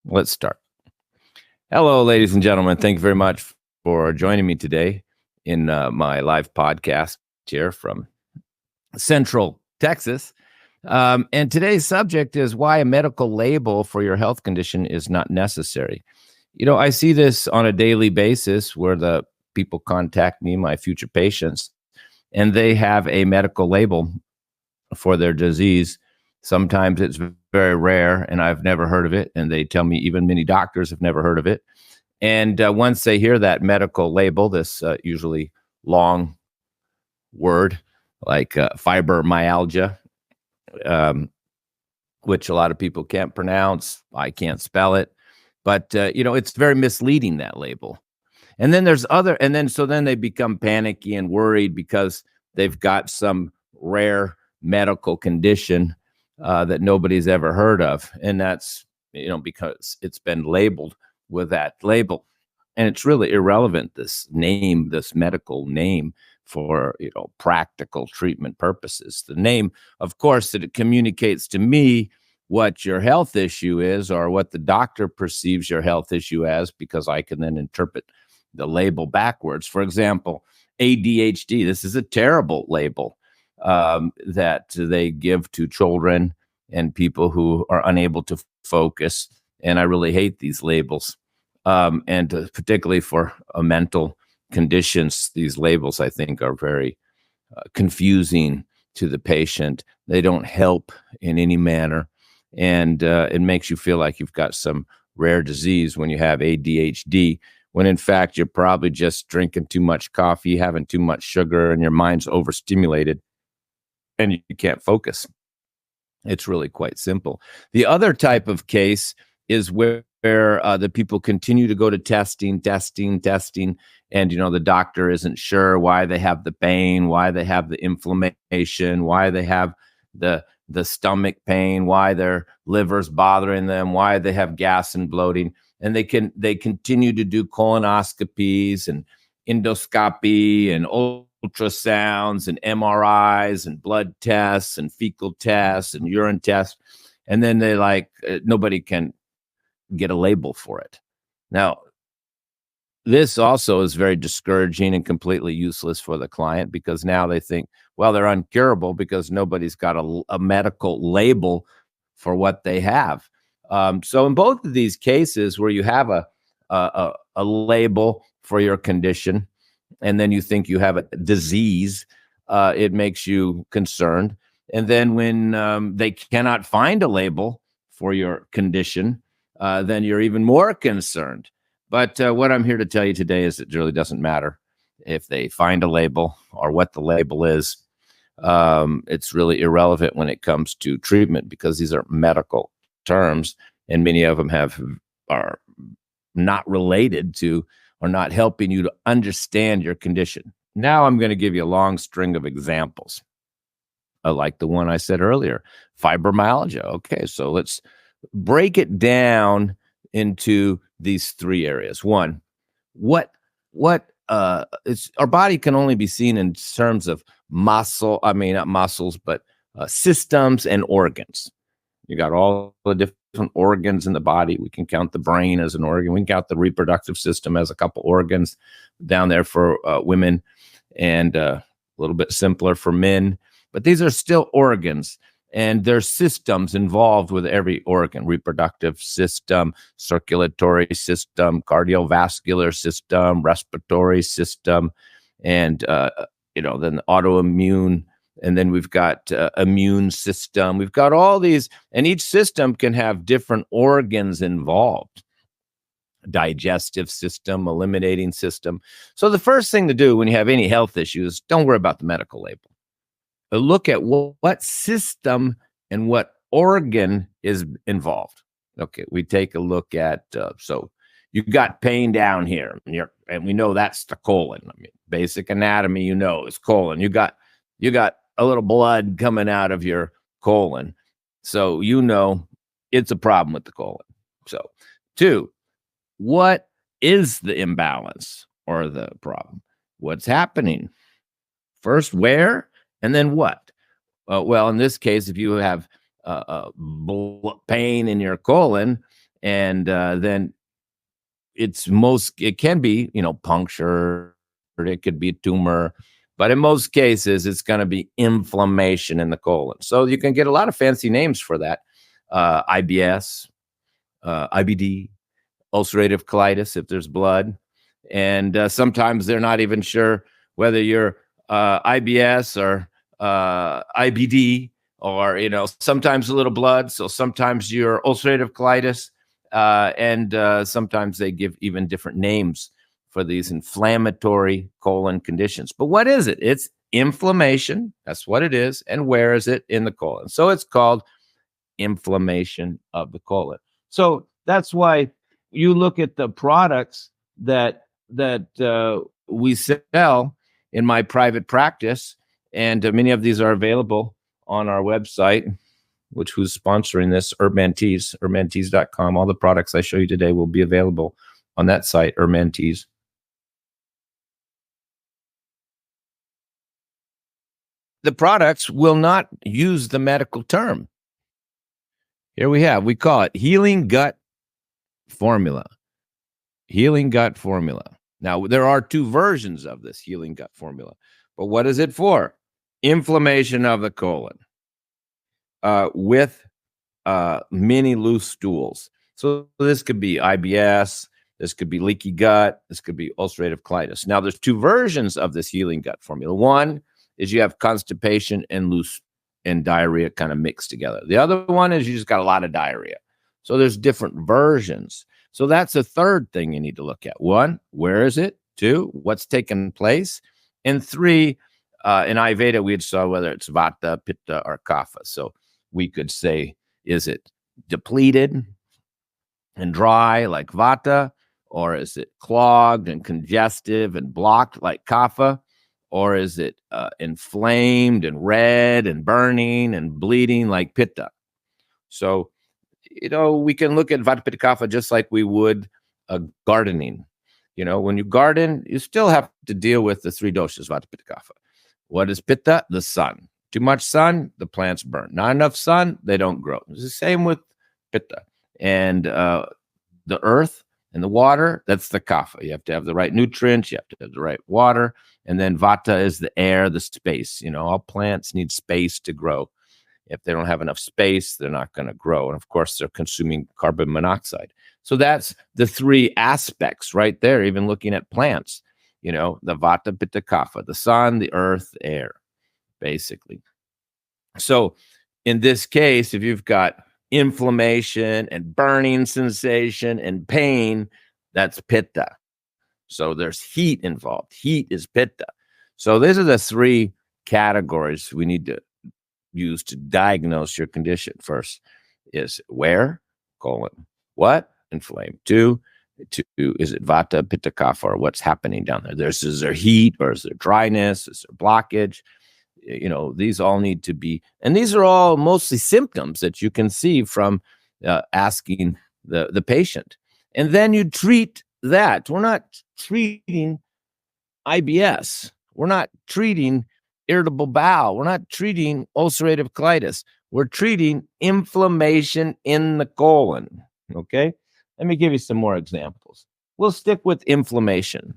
Let's start. Hello, ladies and gentlemen. Thank you very much for joining me today in my live podcast here from Central Texas. And today's subject is why a medical label for your health condition is not necessary. I see this on a daily basis where the people contact me, my future patients, and they have a medical label for their disease. Sometimes it's very rare and I've never heard of it. And they tell me even many doctors have never heard of it. And once they hear that medical label, this usually long word like fibromyalgia, which a lot of people can't pronounce. I can't spell it. But, it's very misleading, that label. And then then they become panicky and worried because they've got some rare medical condition that nobody's ever heard of. And that's, because it's been labeled with that label. And it's really irrelevant, this medical name for, practical treatment purposes. The name, of course, that it communicates to me what your health issue is or what the doctor perceives your health issue as, because I can then interpret the label backwards. For example, ADHD. This is a terrible label that they give to children and people who are unable to focus. And I really hate these labels. Particularly for mental conditions, these labels, I think, are very confusing to the patient. They don't help in any manner. And it makes you feel like you've got some rare disease when you have ADHD, when in fact, you're probably just drinking too much coffee, having too much sugar, and your mind's overstimulated and you can't focus. It's really quite simple. The other type of case is where the people continue to go to testing, and the doctor isn't sure why they have the pain, why they have the inflammation, why they have the stomach pain, why their liver's bothering them, why they have gas and bloating, and they continue to do colonoscopies and endoscopy and ultrasounds and MRIs and blood tests and fecal tests and urine tests, and then nobody can get a label for it. Now, this also is very discouraging and completely useless for the client, because now they think, well, they're uncurable because nobody's got a medical label for what they have. So in both of these cases where you have a label for your condition and then you think you have a disease, it makes you concerned. And then when they cannot find a label for your condition, then you're even more concerned. But what I'm here to tell you today is it really doesn't matter if they find a label or what the label is. It's really irrelevant when it comes to treatment, because these are medical terms, and many of them are not related to or not helping you to understand your condition. Now I'm going to give you a long string of examples, like the one I said earlier, fibromyalgia. Okay, so let's break it down into these three areas. One, it's our body can only be seen in terms of not muscles, but systems and organs. You got all the different organs in the body. We can count the brain as an organ. We can count the reproductive system as a couple organs down there for women, and a little bit simpler for men. But these are still organs. And there's systems involved with every organ: reproductive system, circulatory system, cardiovascular system, respiratory system, and then autoimmune. And then we've got immune system. We've got all these, and each system can have different organs involved: digestive system, eliminating system. So the first thing to do when you have any health issues, don't worry about the medical label. Look at what system and what organ is involved. Okay, we take a look at, so you got pain down here, and we know that's the colon. Basic anatomy, is colon. You got a little blood coming out of your colon, so it's a problem with the colon. So, 2, what is the imbalance or the problem? What's happening? First, where? And then what? Well, in this case, if you have pain in your colon, And then it can be, puncture, or it could be a tumor, but in most cases, it's going to be inflammation in the colon. So you can get a lot of fancy names for that. IBS, IBD, ulcerative colitis, if there's blood. And sometimes they're not even sure whether you're IBS or IBD, or, sometimes a little blood. So sometimes you're ulcerative colitis. And sometimes they give even different names for these inflammatory colon conditions. But what is it? It's inflammation. That's what it is. And where is it? In the colon. So it's called inflammation of the colon. So that's why you look at the products that we sell in my private practice, and many of these are available on our website, who's sponsoring this, Herban Teas, herbanteas.com. All the products I show you today will be available on that site, Herban Teas. The products will not use the medical term. Here we call it Healing Gut Formula. Healing Gut Formula. Now, there are two versions of this Healing Gut Formula, but what is it for? Inflammation of the colon with many loose stools. So this could be IBS, this could be leaky gut, this could be ulcerative colitis. Now, there's two versions of this Healing Gut Formula. One is you have constipation and loose and diarrhea kind of mixed together. The other one is you just got a lot of diarrhea. So there's different versions. So that's the third thing you need to look at. One, where is it? Two, what's taken place? And three, in Ayurveda, we'd saw whether it's vata, pitta, or kapha. So we could say, is it depleted and dry like vata? Or is it clogged and congestive and blocked like kapha? Or is it inflamed and red and burning and bleeding like pitta? So, we can look at vata, pitta, kapha just like we would gardening. When you garden, you still have to deal with the three doshas, vata, pitta, kapha. What is pitta? The sun. Too much sun, the plants burn. Not enough sun, they don't grow. It's the same with pitta. And the earth and the water, that's the kapha. You have to have the right nutrients, you have to have the right water. And then vata is the air, the space. All plants need space to grow. If they don't have enough space, they're not going to grow. And of course, they're consuming carbon monoxide. So that's the three aspects right there, even looking at plants, the vata, pitta, kapha, the sun, the earth, the air, basically. So in this case, if you've got inflammation and burning sensation and pain, that's pitta. So there's heat involved. Heat is pitta. So these are the three categories we need to use to diagnose your condition. First is where, colon, what, inflamed. Two, is it vata, pitta, kapha, or what's happening down there? Is there heat, or is there dryness? Is there blockage? These all need to be, and these are all mostly symptoms that you can see from asking the patient. And then you treat that. We're not treating IBS. We're not treating irritable bowel. We're not treating ulcerative colitis. We're treating inflammation in the colon. Okay? Let me give you some more examples. We'll stick with inflammation.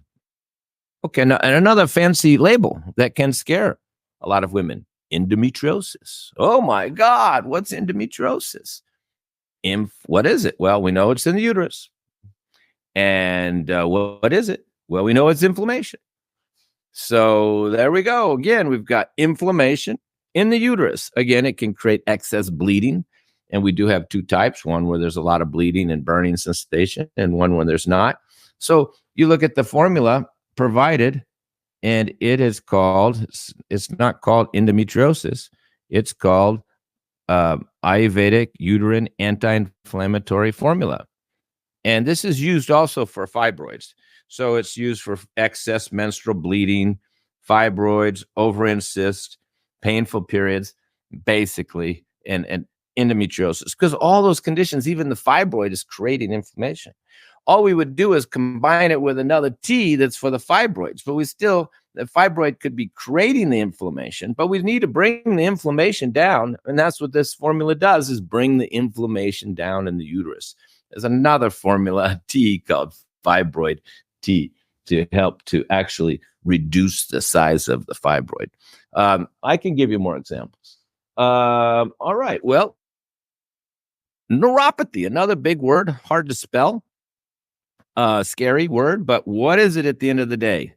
Okay, now, and another fancy label that can scare a lot of women: endometriosis. Oh my God, what's endometriosis? What is it? Well, we know it's in the uterus. And what is it? Well, we know it's inflammation. So there we go. Again, we've got inflammation in the uterus. Again, it can create excess bleeding. And we do have two types, one where there's a lot of bleeding and burning sensation, and one where there's not. So you look at the formula provided, and it is called, it's not called endometriosis. It's called Ayurvedic uterine anti-inflammatory formula. And this is used also for fibroids. So it's used for excess menstrual bleeding, fibroids, ovarian cysts, painful periods, basically, and endometriosis. Because all those conditions, even the fibroid, is creating inflammation. All we would do is combine it with another T that's for the fibroids, but the fibroid could be creating the inflammation, but we need to bring the inflammation down. And that's what this formula does, is bring the inflammation down in the uterus. There's another formula tea called fibroid tea to help to actually reduce the size of the fibroid. I can give you more examples. All right. Well, neuropathy, another big word, hard to spell, scary word, but what is it at the end of the day?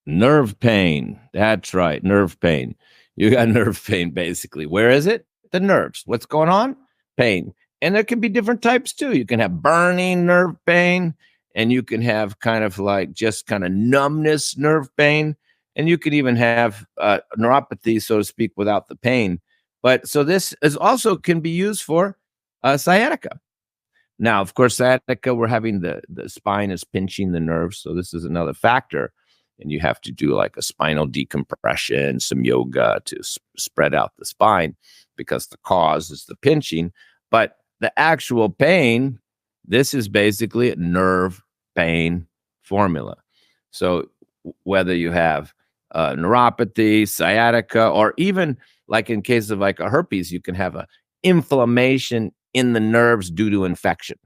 Nerve pain. That's right, nerve pain. You got nerve pain, basically. Where is it? The nerves. What's going on? Pain. And there can be different types too. You can have burning nerve pain, and you can have kind of like just kind of numbness nerve pain, and you can even have neuropathy, so to speak, without the pain. But so this is also can be used for sciatica. Now, of course, sciatica, we're having the spine is pinching the nerves, so this is another factor. And you have to do like a spinal decompression, some yoga to spread out the spine because the cause is the pinching. But the actual pain, this is basically a nerve pain formula. So whether you have neuropathy, sciatica, or even like in case of like a herpes, you can have a inflammation in the nerves due to infection.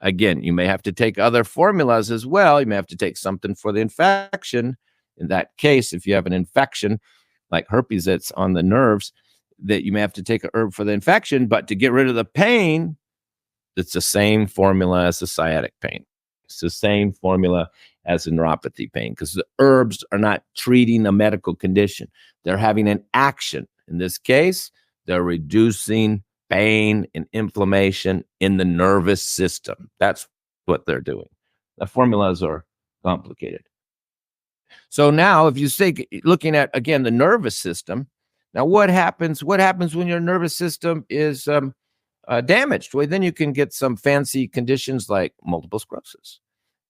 Again, you may have to take other formulas as well. You may have to take something for the infection. In that case, if you have an infection like herpes that's on the nerves, that you may have to take a herb for the infection, but to get rid of the pain, it's the same formula as the sciatic pain. It's the same formula as the neuropathy pain because the herbs are not treating a medical condition. They're having an action. In this case, they're reducing pain and inflammation in the nervous system. That's what they're doing. The formulas are complicated. So now if you say, looking at, again, the nervous system, now what happens when your nervous system is damaged? Well, then you can get some fancy conditions like multiple sclerosis.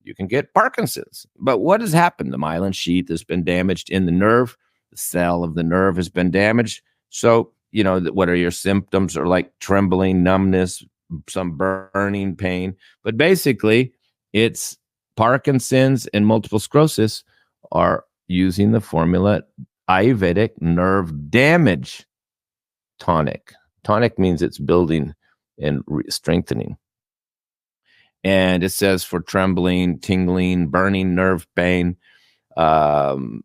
You can get Parkinson's. But what has happened? The myelin sheath has been damaged in the nerve. The cell of the nerve has been damaged. So, what are your symptoms? Are like trembling, numbness, some burning pain. But basically, it's Parkinson's and multiple sclerosis are using the formula Ayurvedic nerve damage tonic. Tonic means it's building and strengthening. And it says for trembling, tingling, burning nerve pain, damaged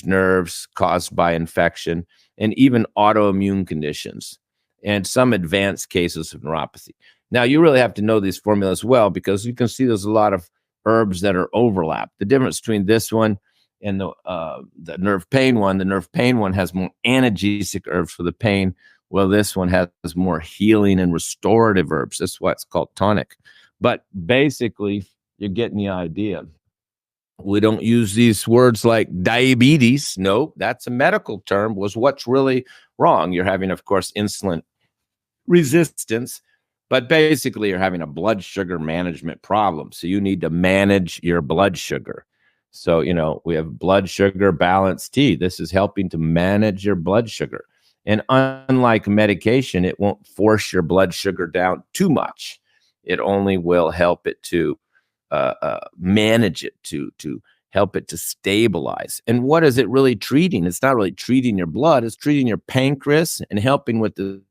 nerves caused by infection, and even autoimmune conditions, and some advanced cases of neuropathy. Now, you really have to know these formulas well because you can see there's a lot of herbs that are overlapped. The difference between this one and the nerve pain one, the nerve pain one has more analgesic herbs for the pain. Well, this one has more healing and restorative herbs. That's why it's called tonic. But basically, you're getting the idea. We don't use these words like diabetes. No, that's a medical term. Was what's really wrong. You're having, of course, insulin resistance, but basically you're having a blood sugar management problem. So you need to manage your blood sugar. So, we have blood sugar balance tea. This is helping to manage your blood sugar. And unlike medication, it won't force your blood sugar down too much. It only will help it to manage it, to help it to stabilize. And what is it really treating? It's not really treating your blood. It's treating your pancreas and helping with the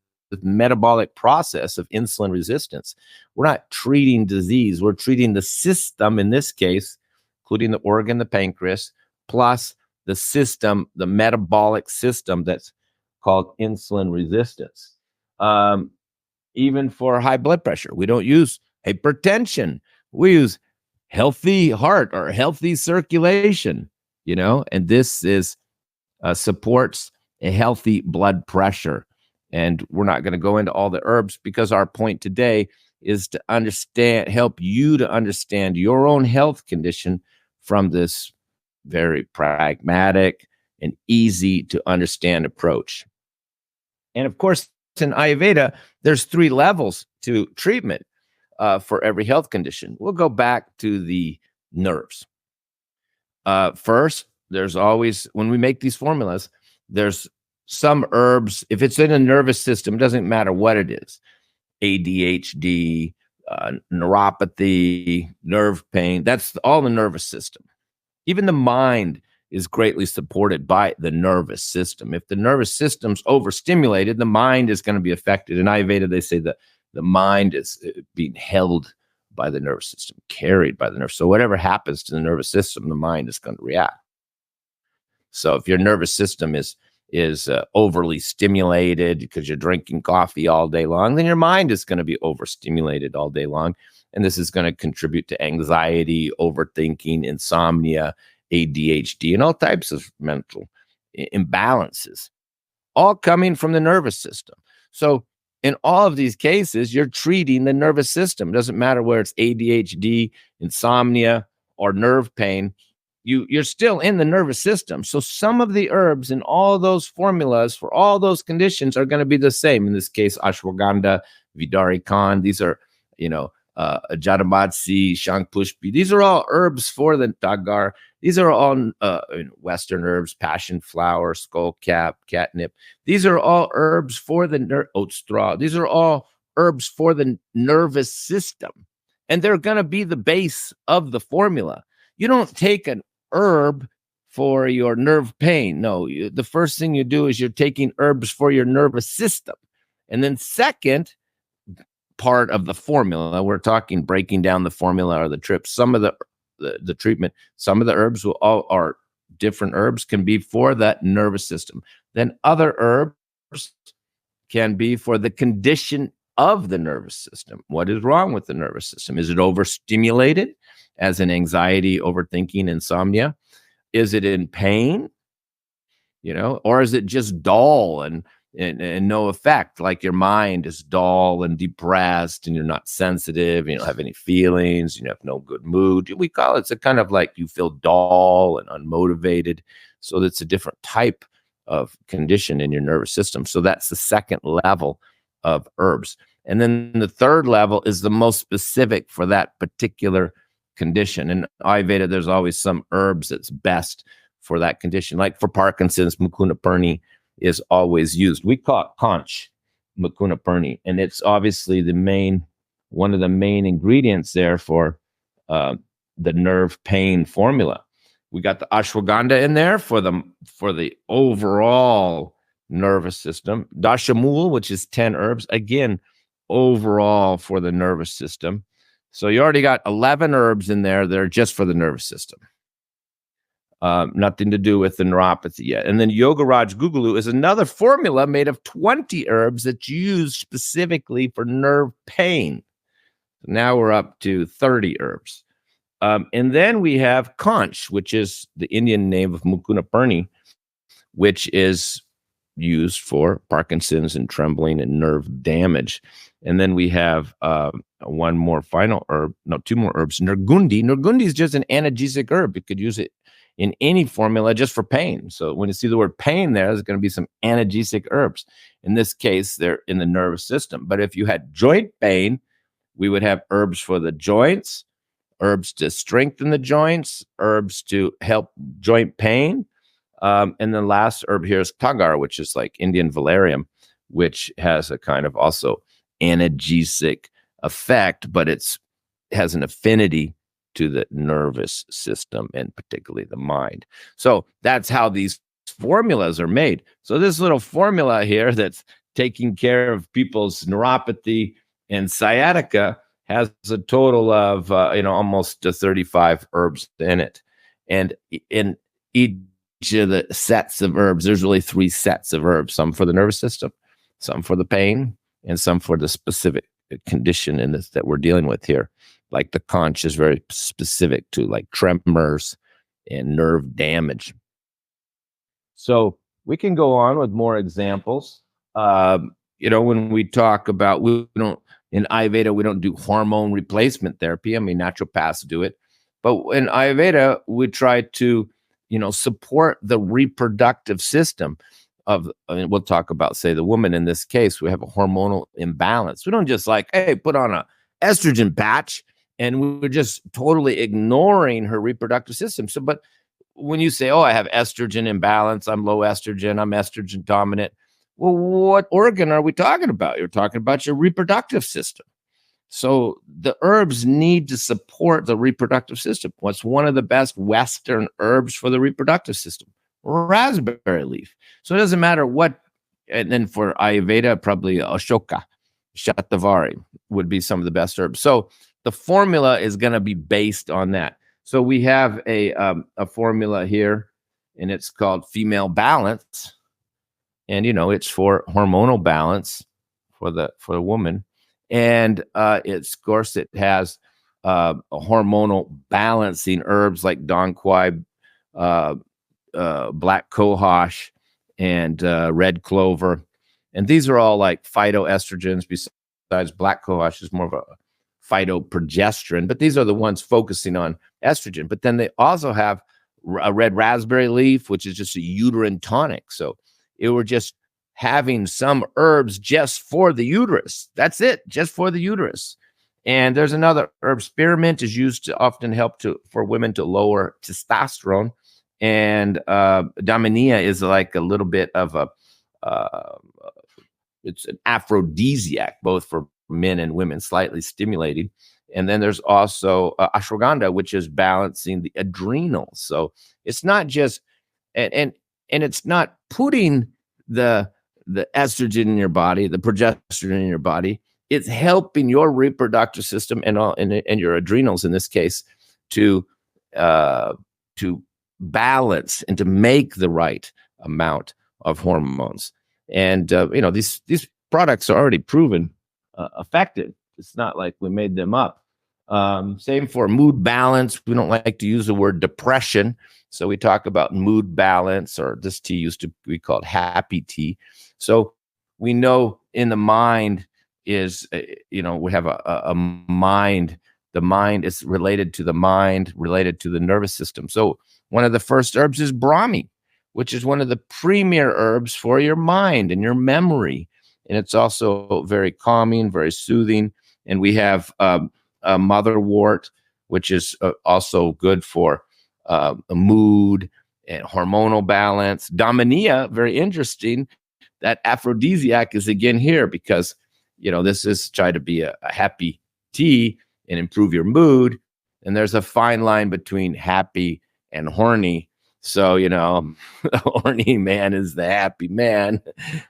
metabolic process of insulin resistance. We're not treating disease. We're treating the system, in this case, including the organ, the pancreas, plus the system, the metabolic system that's called insulin resistance. Even for high blood pressure, we don't use hypertension. We use healthy heart or healthy circulation, and this is supports a healthy blood pressure. And we're not going to go into all the herbs because our point today is to help you to understand your own health condition from this very pragmatic and easy to understand approach. And of course, in Ayurveda, there's 3 levels to treatment for every health condition. We'll go back to the nerves. First, there's always, when we make these formulas, there's some herbs. If it's in a nervous system, it doesn't matter what it is. ADHD, neuropathy, nerve pain, that's all the nervous system. Even the mind is greatly supported by the nervous system. If the nervous system's overstimulated, the mind is going to be affected. In Ayurveda, they say that the mind is being held by the nervous system, carried by the nerve. So whatever happens to the nervous system, the mind is going to react. So if your nervous system is overly stimulated because you're drinking coffee all day long, then your mind is going to be overstimulated all day long. And this is going to contribute to anxiety, overthinking, insomnia, ADHD, and all types of mental imbalances, all coming from the nervous system. So in all of these cases, you're treating the nervous system. It doesn't matter whether it's ADHD, insomnia, or nerve pain. You're still in the nervous system. So some of the herbs in all those formulas for all those conditions are going to be the same. In this case, ashwagandha, vidarikan, these are, jadamadsi, shangpushpi. These are all herbs for the tagar. These are all Western herbs, passion flower, skullcap, catnip. These are all herbs for the oat straw. These are all herbs for the nervous system. And they're going to be the base of the formula. You don't take an herb for your nerve pain. No, the first thing you do is you're taking herbs for your nervous system. And then second part of the formula, we're talking breaking down the formula or the trip. Some of the treatment, some of the herbs are different herbs can be for that nervous system. Then other herbs can be for the condition of the nervous system. What is wrong with the nervous system? Is it overstimulated, as in anxiety, overthinking, insomnia? Is it in pain? Or is it just dull and no effect, like your mind is dull and depressed and you're not sensitive, you don't have any feelings, you have no good mood. We call it's a kind of like you feel dull and unmotivated. So that's a different type of condition in your nervous system. So that's the second level of herbs. And then the third level is the most specific for that particular condition. In Ayurveda, there's always some herbs that's best for that condition. Like for Parkinson's, Mukunapurni is always used. We call it conch, Mukunapurni, and it's obviously one of the main ingredients there for the nerve pain formula. We got the ashwagandha in there for the overall nervous system. Dashamul, which is 10 herbs, again, overall for the nervous system. So you already got 11 herbs in there that are just for the nervous system. Nothing to do with the neuropathy yet. And then Yogaraj Gugulu is another formula made of 20 herbs that's used specifically for nerve pain. Now we're up to 30 herbs. And then we have conch, which is the Indian name of Mukunapurni, which is used for Parkinson's and trembling and nerve damage. And then we have two more herbs. Nirgundi. Nirgundi is just an analgesic herb. You could use it in any formula just for pain. So when you see the word pain there's going to be some analgesic herbs. In this case, they're in the nervous system. But if you had joint pain, we would have herbs for the joints, herbs to strengthen the joints, herbs to help joint pain. And the last herb here is tagar, which is like Indian valerian, which has a kind of also analgesic effect, but has an affinity to the nervous system and particularly the mind. So that's how these formulas are made. So this little formula here that's taking care of people's neuropathy and sciatica has a total of almost 35 herbs in it. And in each of the sets of herbs, there's really 3 sets of herbs, some for the nervous system, some for the pain, and some for the specific condition in this that we're dealing with here. Like the conch is very specific to like tremors and nerve damage. So we can go on with more examples. When we talk about, in Ayurveda, we don't do hormone replacement therapy. I mean, naturopaths do it. But in Ayurveda, we try to, support the reproductive system we'll talk about, say, the woman in this case. We have a hormonal imbalance. We don't just put on a estrogen patch and we're just totally ignoring her reproductive system. So, but when you say, I have estrogen imbalance, I'm low estrogen, I'm estrogen dominant. Well, what organ are we talking about? You're talking about your reproductive system. So the herbs need to support the reproductive system. What's one of the best Western herbs for the reproductive system? Raspberry leaf. So it doesn't matter what. And then for Ayurveda, probably Ashoka, Shatavari would be some of the best herbs. So the formula is going to be based on that. So we have a formula here, and it's called Female Balance, and it's for hormonal balance for the woman, and it's of course it has hormonal balancing herbs like Dong Quai, black cohosh, and red clover, and these are all like phytoestrogens. Besides black cohosh is more of a phytoprogesterone, but these are the ones focusing on estrogen. But then they also have a red raspberry leaf, which is just a uterine tonic. So it were just having some herbs just for the uterus. That's it, just for the uterus. And there's another herb. Spearmint is used to often help for women to lower testosterone. And Daminia is like a little bit of it's an aphrodisiac, both for men and women, slightly stimulating. And then there's also ashwagandha, which is balancing the adrenals. So it's not just, and it's not putting the estrogen in your body, the progesterone in your body. It's helping your reproductive system and your adrenals in this case to balance and to make the right amount of hormones. And these products are already proven effective. It's not like we made them up. Same for mood balance. We don't like to use the word depression, so we talk about mood balance, or this tea used to be called happy tea. So we know in the mind is, we have a mind. The mind is related to the mind, related to the nervous system. So one of the first herbs is Brahmi, which is one of the premier herbs for your mind and your memory. And it's also very calming, very soothing. And we have motherwort, which is also good for mood and hormonal balance. Daminia, very interesting. That aphrodisiac is again here because, this is try to be a happy tea and improve your mood. And there's a fine line between happy and horny. So, the horny man is the happy man,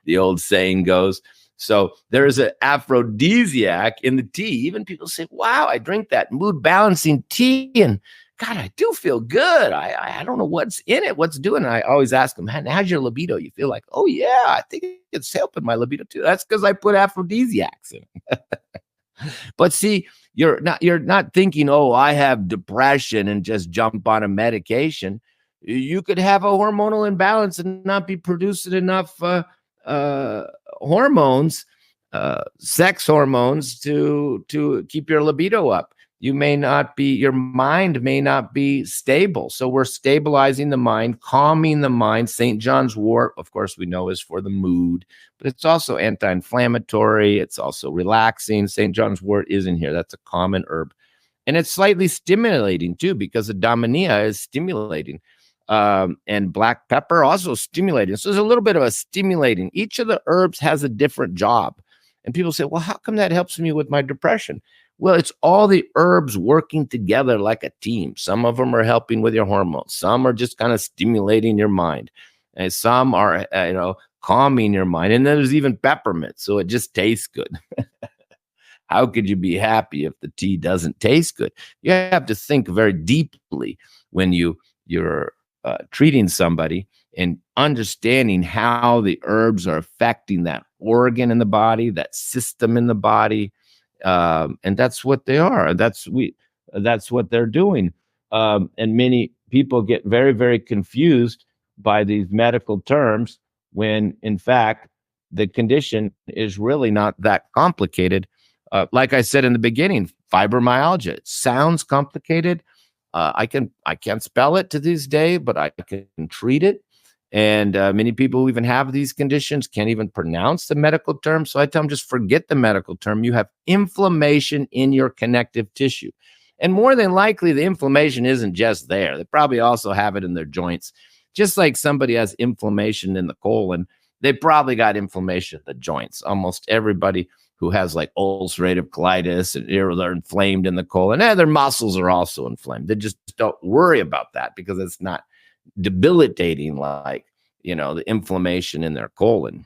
the old saying goes. So there is an aphrodisiac in the tea. Even people say, wow, I drink that mood balancing tea and God, I do feel good. I don't know what's in it, what's doing it. I always ask them, man, how's your libido? You feel like, oh yeah, I think it's helping my libido too. That's because I put aphrodisiacs in it. But see, you're not thinking, oh, I have depression and just jump on a medication. You could have a hormonal imbalance and not be producing enough hormones, sex hormones to keep your libido up. Your mind may not be stable. So we're stabilizing the mind, calming the mind. St. John's wort, of course, we know is for the mood, but it's also anti-inflammatory. It's also relaxing. St. John's wort is in here. That's a common herb. And it's slightly stimulating too, because the Daminia is stimulating. And black pepper also stimulating. So there's a little bit of a stimulating. Each of the herbs has a different job. And people say, well, how come that helps me with my depression? Well, it's all the herbs working together like a team. Some of them are helping with your hormones. Some are just kind of stimulating your mind. And some are, calming your mind. And then there's even peppermint. So it just tastes good. How could you be happy if the tea doesn't taste good? You have to think very deeply when you're treating somebody and understanding how the herbs are affecting that organ in the body, that system in the body. And that's what they are. That's what they're doing. And many people get very, very confused by these medical terms when, in fact, the condition is really not that complicated. Like I said in the beginning, fibromyalgia, it sounds complicated. I can't spell it to this day, but I can treat it. And many people who even have these conditions can't even pronounce the medical term. So I tell them, just forget the medical term. You have inflammation in your connective tissue. And more than likely, the inflammation isn't just there. They probably also have it in their joints. Just like somebody has inflammation in the colon, they probably got inflammation in the joints. Almost everybody who has like ulcerative colitis and they're inflamed in the colon. And their muscles are also inflamed. They just don't worry about that because it's not debilitating like, the inflammation in their colon.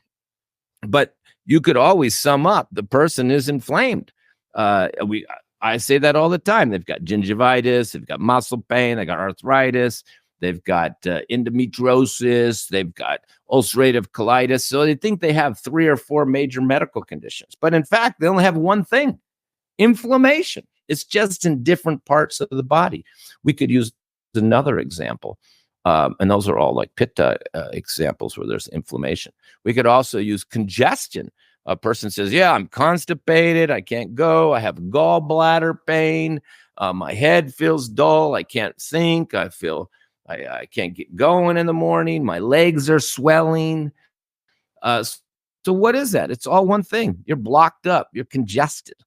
But you could always sum up the person is inflamed. I say that all the time. They've got gingivitis, they've got muscle pain, they've got arthritis, they've got endometriosis, they've got ulcerative colitis. So they think they have 3 or 4 major medical conditions. But in fact, they only have one thing: inflammation. It's just in different parts of the body. We could use another example. And those are all like pitta examples where there's inflammation. We could also use congestion. A person says, yeah, I'm constipated. I can't go. I have gallbladder pain. My head feels dull. I can't think. I can't get going in the morning. My legs are swelling. So what is that? It's all one thing. You're blocked up. You're congested.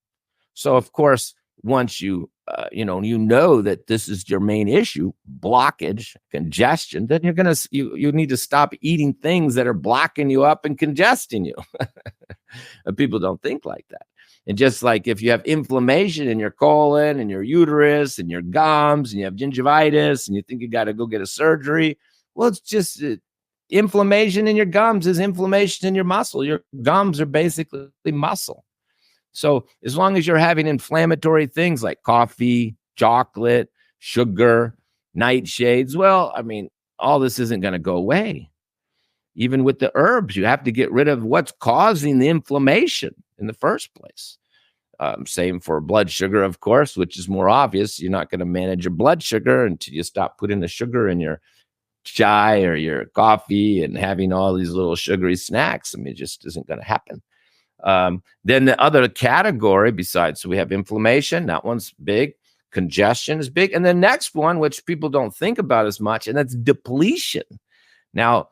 So, of course, once you know that this is your main issue, blockage, congestion, then you need to stop eating things that are blocking you up and congesting you. And people don't think like that. And just like if you have inflammation in your colon and your uterus and your gums and you have gingivitis and you think you got to go get a surgery, well, it's just inflammation in your gums is inflammation in your muscle. Your gums are basically muscle. So as long as you're having inflammatory things like coffee, chocolate, sugar, nightshades, well, I mean, all this isn't going to go away. Even with the herbs, you have to get rid of what's causing the inflammation in the first place. Same for blood sugar, of course, which is more obvious. You're not going to manage your blood sugar until you stop putting the sugar in your chai or your coffee and having all these little sugary snacks. I mean, it just isn't going to happen. Then the other category besides, so we have inflammation, that one's big. Congestion is big. And the next one, which people don't think about as much, and that's depletion. Now,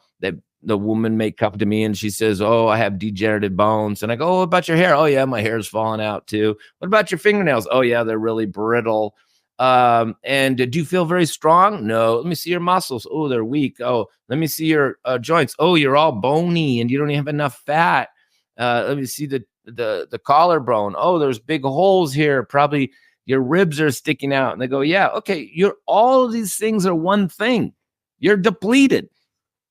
the woman may come to me and she says, oh, I have degenerative bones. And I go, oh, what about your hair? Oh, yeah, my hair's falling out too. What about your fingernails? Oh, yeah, they're really brittle. And do you feel very strong? No. Let me see your muscles. Oh, they're weak. Oh, let me see your joints. Oh, you're all bony and you don't even have enough fat. Let me see the collarbone. Oh, there's big holes here. Probably your ribs are sticking out. And they go, yeah, okay. All of these things are one thing. You're depleted.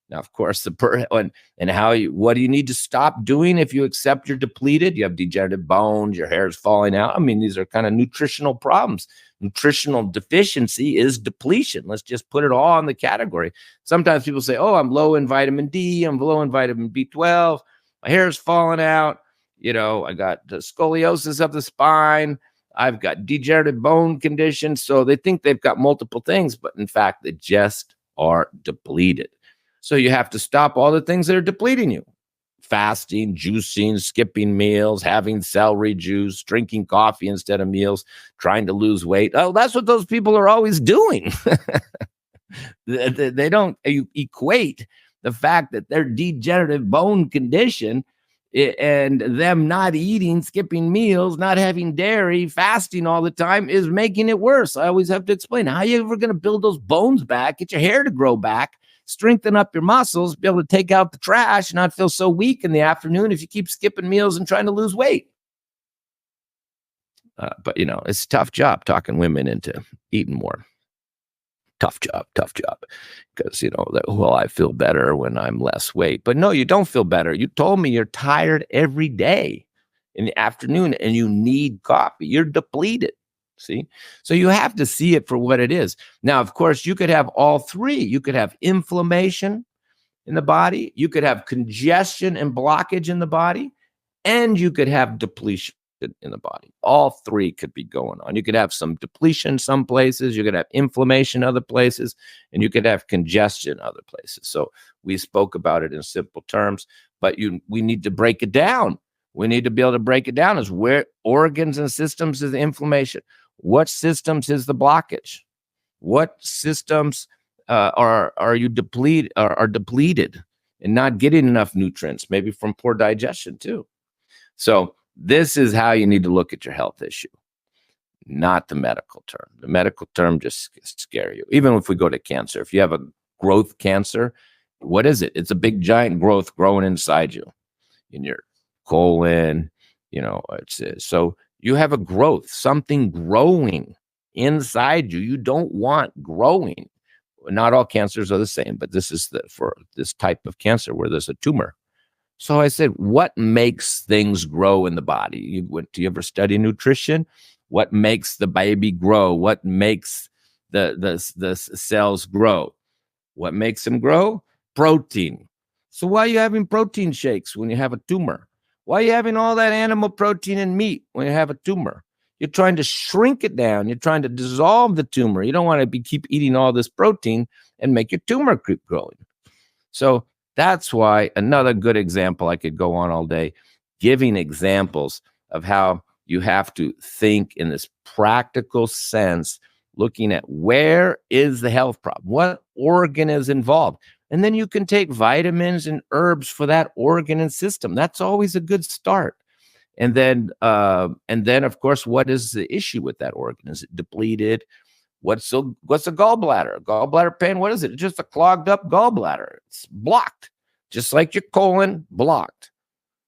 Now, of course, what do you need to stop doing if you accept you're depleted? You have degenerative bones, your hair is falling out. I mean, these are kind of nutritional problems. Nutritional deficiency is depletion. Let's just put it all in the category. Sometimes people say, oh, I'm low in vitamin D. I'm low in vitamin B12. My hair is falling out. I got the scoliosis of the spine. I've got degenerative bone conditions. So they think they've got multiple things, but in fact, they just are depleted. So you have to stop all the things that are depleting you. Fasting, juicing, skipping meals, having celery juice, drinking coffee instead of meals, trying to lose weight. Oh, that's what those people are always doing. They don't equate the fact that their degenerative bone condition and them not eating, skipping meals, not having dairy, fasting all the time is making it worse. I always have to explain, how are you ever going to build those bones back, get your hair to grow back, strengthen up your muscles, be able to take out the trash, not feel so weak in the afternoon if you keep skipping meals and trying to lose weight. But, it's a tough job talking women into eating more. Tough job. Because, I feel better when I'm less weight. But no, you don't feel better. You told me you're tired every day in the afternoon and you need coffee. You're depleted. See? So you have to see it for what it is. Now, of course, you could have all three. You could have inflammation in the body. You could have congestion and blockage in the body. And you could have depletion in the body. All three could be going on. You could have some depletion some places. You could have inflammation other places. And you could have congestion other places. So we spoke about it in simple terms. But we need to break it down. We need to be able to break it down as where organs and systems is the inflammation. What systems is the blockage? What systems are depleted and not getting enough nutrients, maybe from poor digestion too. So this is how you need to look at your health issue, not the medical term. The medical term just scare you. Even if we go to cancer, if you have a growth cancer, what is it? It's a big giant growth growing inside you, in your colon, So you have a growth, something growing inside you. You don't want growing. Not all cancers are the same, but this is for this type of cancer where there's a tumor. So I said, what makes things grow in the body? Do you ever study nutrition? What makes the baby grow? What makes the cells grow? What makes them grow? Protein. So why are you having protein shakes when you have a tumor? Why are you having all that animal protein and meat when you have a tumor? You're trying to shrink it down. You're trying to dissolve the tumor. You don't want to keep eating all this protein and make your tumor keep growing. So that's why another good example, I could go on all day, giving examples of how you have to think in this practical sense, looking at where is the health problem, what organ is involved. And then you can take vitamins and herbs for that organ and system. That's always a good start. And then, of course, what is the issue with that organ? Is it depleted? What's a gallbladder? Gallbladder pain, what is it? It's just a clogged up gallbladder. It's blocked, just like your colon blocked.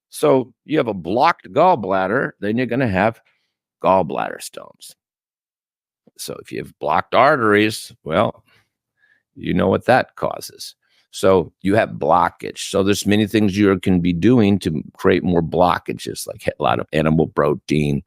So you have a blocked gallbladder, then you're going to have gallbladder stones. So if you have blocked arteries, well, you know what that causes. So you have blockage. So there's many things you can be doing to create more blockages, like a lot of animal protein,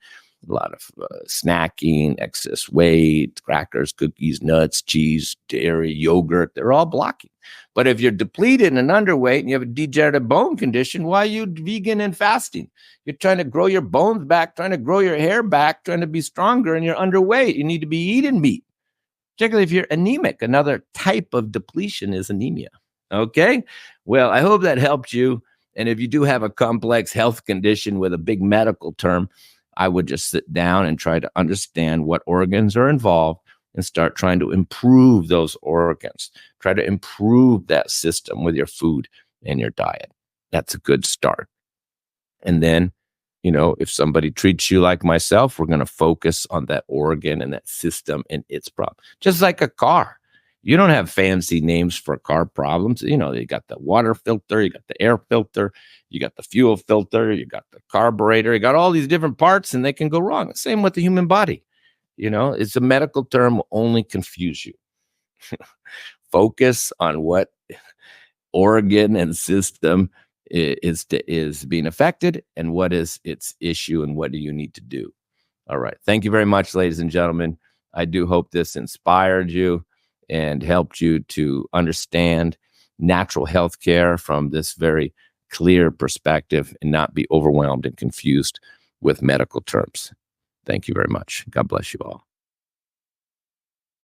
a lot of snacking, excess weight, crackers, cookies, nuts, cheese, dairy, yogurt. They're all blocking. But if you're depleted and underweight and you have a degenerative bone condition, why are you vegan and fasting? You're trying to grow your bones back, trying to grow your hair back, trying to be stronger, and you're underweight. You need to be eating meat, particularly if you're anemic. Another type of depletion is anemia. Okay? Well, I hope that helped you. And if you do have a complex health condition with a big medical term, I would just sit down and try to understand what organs are involved and start trying to improve those organs. Try to improve that system with your food and your diet. That's a good start. And then, if somebody treats you like myself, we're going to focus on that organ and that system and its problem. Just like a car. You don't have fancy names for car problems. You got the water filter, you got the air filter, you got the fuel filter, you got the carburetor, you got all these different parts and they can go wrong. Same with the human body. It's a medical term, will only confuse you. Focus on what organ and system is being affected and what is its issue and what do you need to do. All right. Thank you very much, ladies and gentlemen. I do hope this inspired you and helped you to understand natural health care from this very clear perspective and not be overwhelmed and confused with medical terms. Thank you very much. God bless you all.